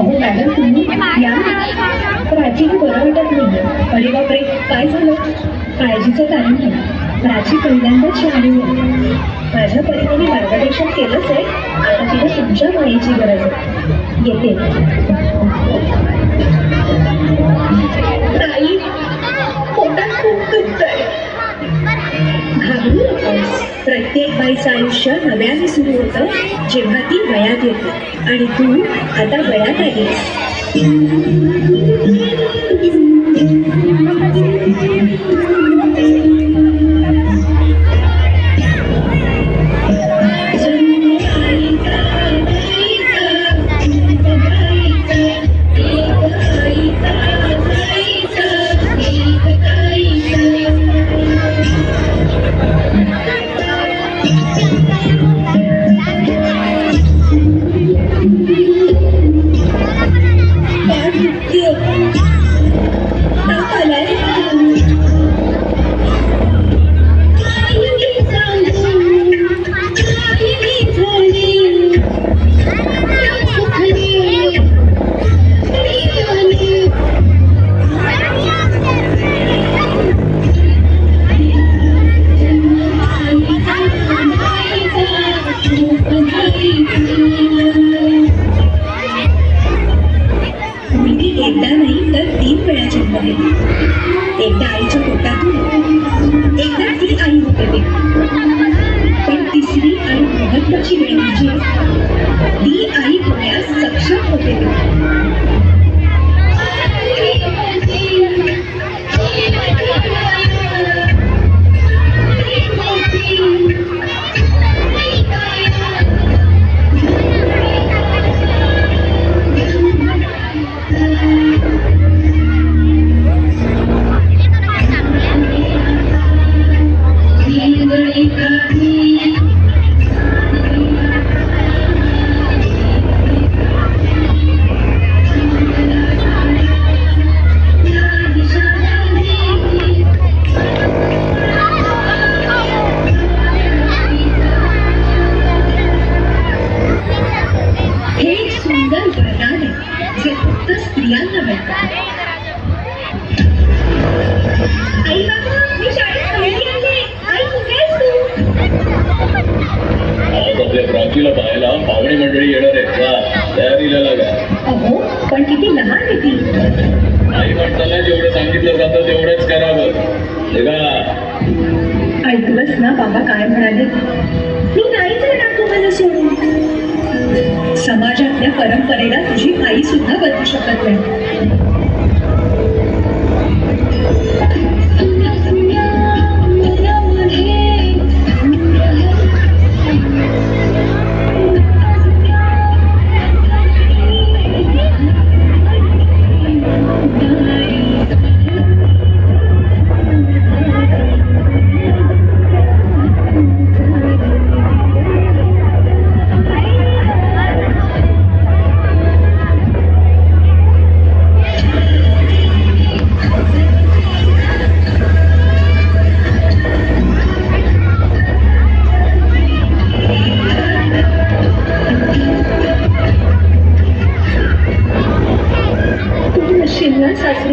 अहो मॅडम तुम्ही या प्राचीला बरं वाटत नाही. अरे बापरे, काय झालं? काळजीचं कारण नाही. प्राची पहिल्यांदाच शहाणी झाली. माझ्या परीने मार्गदर्शन केलंच आहे. आता तिला तुमच्या मायेची गरज आहे. येते. ताई, पोटात खूप दुखतंय. घाबरू नकोस. प्रत्येक बाईचं आयुष्य नव्याने सुरू होतं जेव्हा ती वयात येते. आणि तू आता वयात आलीस. एकदा नाही तर 3 वेळा जन्म दिला. एकदा आईच्या पोटातून, एकदा ती आई होते ते. पण तिसरी आणि महत्वाची वेळ म्हणजे ती आई होण्यास सक्षम होते ते. स्त्रियांना भेटतात. आई बाबा, मी शाळेत पहिली आले. आई कुठे आहेस तू? आज आपल्या प्राचीला पाहायला पाहुणे मंडळी येणार आहेत. तयारीला लागा. अहो पण किती लहान आहे ती. आई माणसाला जेवढं सांगितलं जातं तेवढंच करावं. ऐकलंस ना बाबा काय म्हणाले? मी नाहीच येणार तुम्हाला सोडून. समाजातल्या परंपरेला तुझी आई सुद्धा बदलू शकत नाही. सासरे